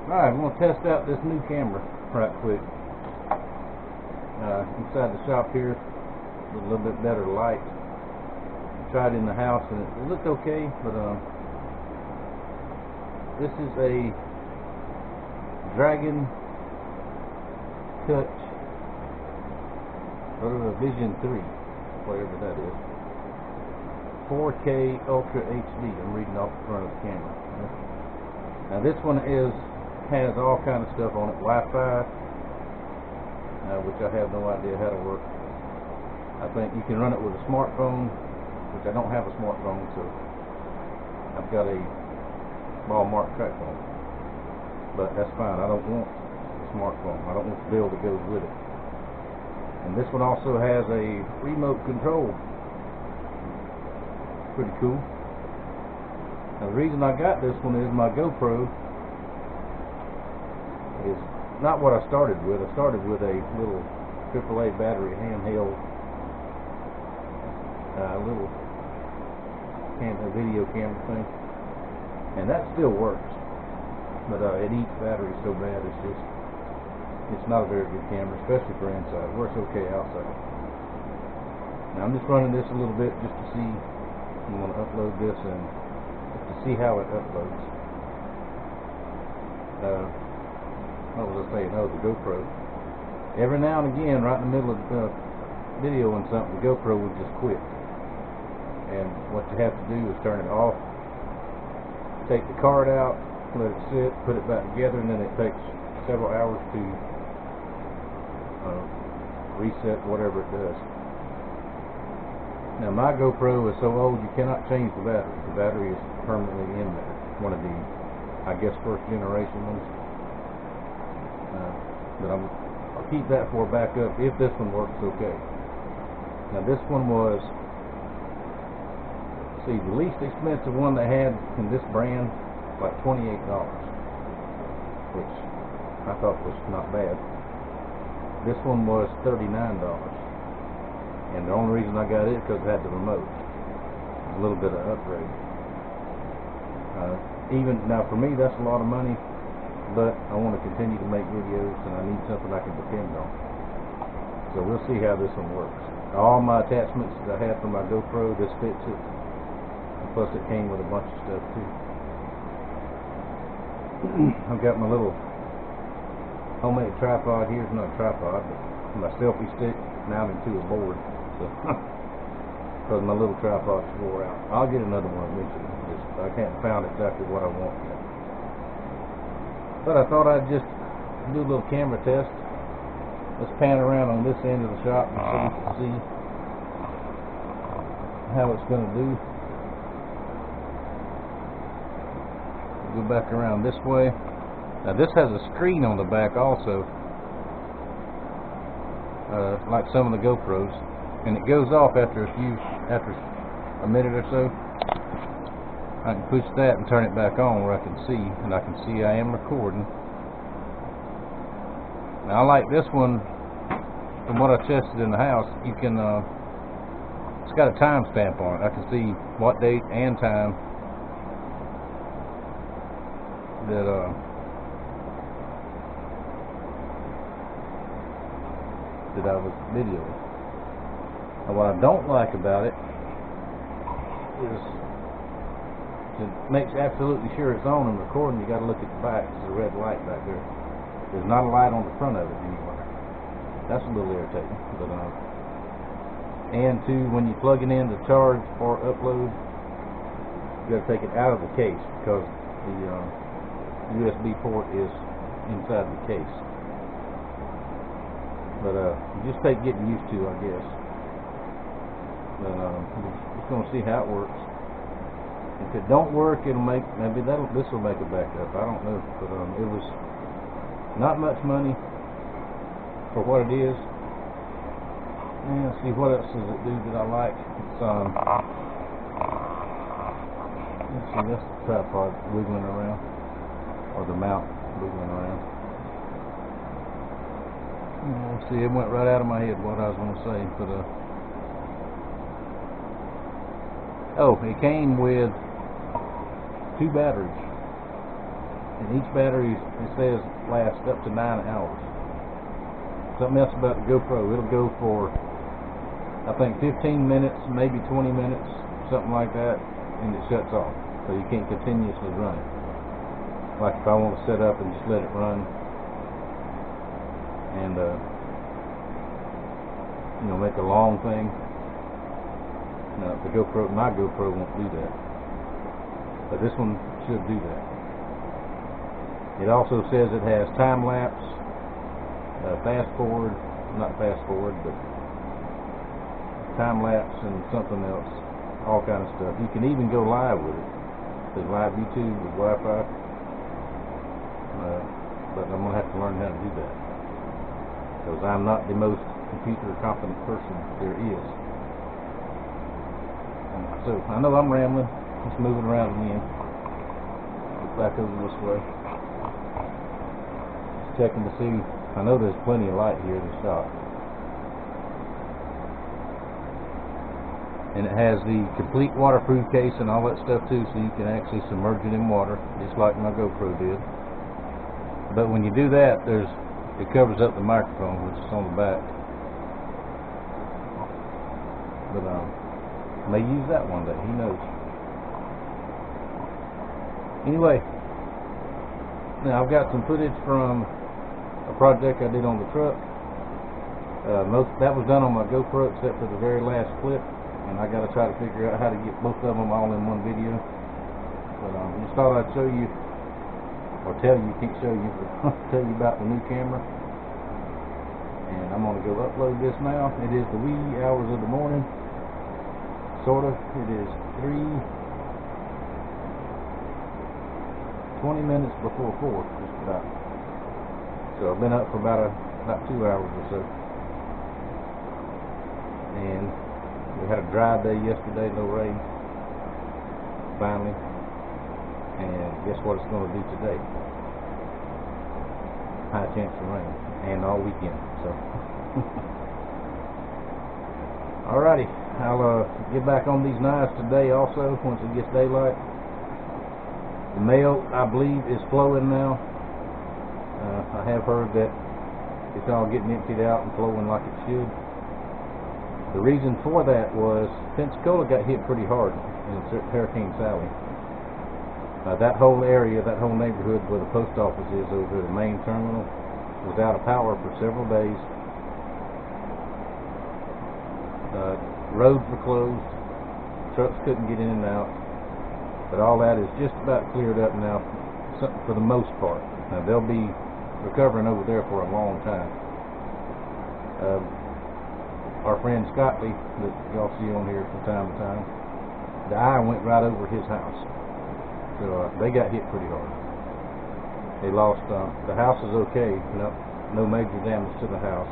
Alright, I'm going to test out this new camera right quick. Inside the shop here, with a little bit better light. Tried it in the house and it looked okay, but this is a Dragon Touch or Vision 3, whatever that is. 4K Ultra HD. I'm reading off the front of the camera. Now this one has all kind of stuff on it, Wi-Fi, which I have no idea how to work. I think you can run it with a smartphone, which I don't have a smartphone, so I've got a Walmart track phone. But that's fine. I don't want a smartphone. I don't want the bill that goes with it. And this one also has a remote control. Pretty cool. Now the reason I got this one is my GoPro is not what I started with. I started with a little AAA battery handheld little video camera thing, and that still works, but it eats battery so bad it's not a very good camera, especially for inside. It works okay outside. Now I'm just running this a little bit just to see. I'm going to upload this and to see how it uploads. What was I saying? Oh, the GoPro. Every now and again, right in the middle of videoing something, the GoPro would just quit. And what you have to do is turn it off, take the card out, let it sit, put it back together, and then it takes several hours to reset whatever it does. Now my GoPro is so old you cannot change the battery. The battery is permanently in there. One of the, I guess, first generation ones. But I'll keep that for a backup if this one works okay. Now this one was, the least expensive one they had in this brand, like $28, which I thought was not bad. This one was $39, and the only reason I got it because it had the remote. A little bit of upgrade. Even now, for me, that's a lot of money, but I want to continue to make videos, and I need something I can depend on. So we'll see how this one works. All my attachments that I had for my GoPro, this fits it. Plus it came with a bunch of stuff too. I've got my little homemade tripod here. It's not a tripod, but my selfie stick mounted to a board. So because my little tripod wore out. I'll get another one eventually. I can't find exactly what I want yet. But I thought I'd just do a little camera test. Let's pan around on this end of the shop and so you can see how it's going to do. Go back around this way. Now this has a screen on the back also, like some of the GoPros, and it goes off after a minute or so. I can push that and turn it back on where I can see, and I can see I am recording. Now I like this one. From what I tested in the house, you can it's got a time stamp on it. I can see what date and time that I was videoing. And what I don't like about it is it makes absolutely sure it's on and recording. You got to look at the back. There's a red light back there. There's not a light on the front of it anywhere. That's a little irritating. But and two, when you plug it in to charge or upload, you got to take it out of the case because the USB port is inside the case. But just take getting used to, I guess. But we're just gonna see how it works. If it don't work, it'll make this will make a backup. I don't know, but it was not much money for what it is. And let's see what else does it do that I like. It's let's see, that's the tripod wiggling around. Or the mount wiggling around. Let's see, it went right out of my head what I was going to say, but oh, it came with 2 batteries. and each battery, it says, lasts up to 9 hours. Something else about the GoPro, it'll go for, I think, 15 minutes, maybe 20 minutes, something like that, and it shuts off. So you can't continuously run it. Like if I want to set up and just let it run, and you know, make a long thing. No, the GoPro, my GoPro won't do that, but this one should do that. It also says it has time lapse, fast forward, not fast forward, but time lapse and something else, all kind of stuff. You can even go live with it. There's live YouTube with Wi-Fi, but I'm gonna have to learn how to do that because I'm not the most computer competent person there is. So I know I'm rambling. Just moving around again. Get back over this way. Just checking to see. I know there's plenty of light here in the shop. And it has the complete waterproof case and all that stuff too, so you can actually submerge it in water, just like my GoPro did. But when you do that, it covers up the microphone, which is on the back. But I may use that one day, who knows. Anyway, now I've got some footage from a project I did on the truck. That was done on my GoPro except for the very last clip, and I got to try to figure out how to get both of them all in one video. But just thought I'd show you, or tell you, can't show you, but tell you about the new camera. And I'm going to go upload this now. It is the wee hours of the morning, sort of. It is 20 minutes before 4, just about. So I've been up for about 2 hours or so. And we had a dry day yesterday, no rain, finally. And guess what it's going to do today? High chance of rain, and all weekend. So, alrighty, I'll get back on these knives today also once it gets daylight. The mail, I believe, is flowing now. I have heard that it's all getting emptied out and flowing like it should. The reason for that was Pensacola got hit pretty hard in Hurricane Sally. That whole area, that whole neighborhood where the post office is over the main terminal was out of power for several days. Roads were closed, trucks couldn't get in and out, but all that is just about cleared up now for the most part. Now they'll be recovering over there for a long time. Our friend Scott Lee, that y'all see on here from time to time, the eye went right over his house. So they got hit pretty hard. They lost, the house is okay, no major damage to the house,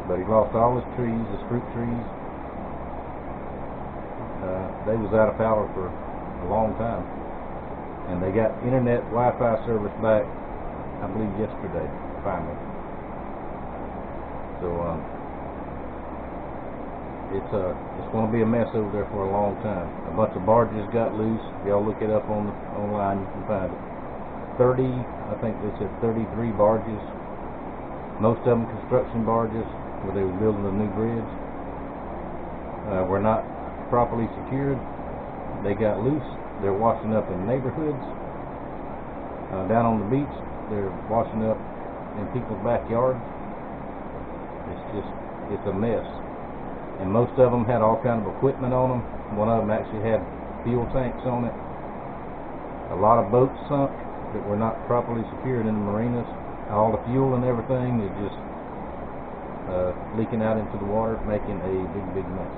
but he lost all his trees, his fruit trees. They was out of power for a long time, and they got internet Wi-Fi service back, I believe yesterday, finally. So it's going to be a mess over there for a long time. A bunch of barges got loose. If y'all look it up online, you can find it. I think they said 33 barges. Most of them construction barges where they were building a new bridge. Were not properly secured. They got loose. They're washing up in neighborhoods. Down on the beach, they're washing up in people's backyards. It's a mess. And most of them had all kind of equipment on them. One of them actually had fuel tanks on it. A lot of boats sunk that were not properly secured in the marinas. All the fuel and everything is just leaking out into the water, making a big mess.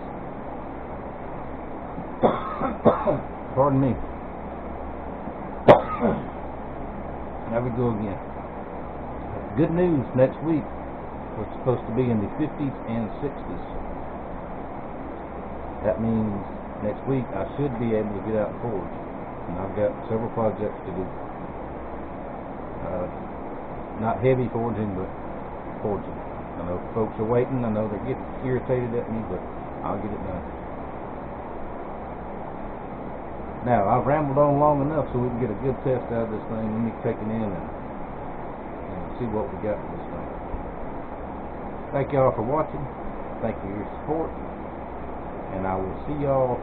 Pardon me. There we go again. Good news, next week we're supposed to be in the 50s and 60s. That means next week I should be able to get out and forge. And I've got several projects to do. Not heavy forging, but forging. I know folks are waiting. I know they're getting irritated at me, but I'll get it done. Now, I've rambled on long enough so we can get a good test out of this thing. Let me take it in and see what we got with this thing. Thank y'all for watching. Thank you for your support. And I will see y'all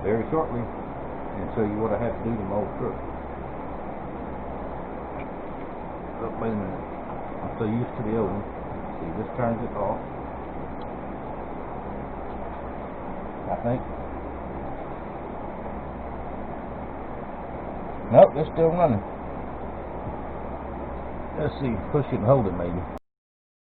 very shortly and show you what I have to do to my old truck. Oh, wait a minute. I'm so used to the old one. See, this turns it off. I think. Nope, it's still running. Let's see, push it and hold it maybe.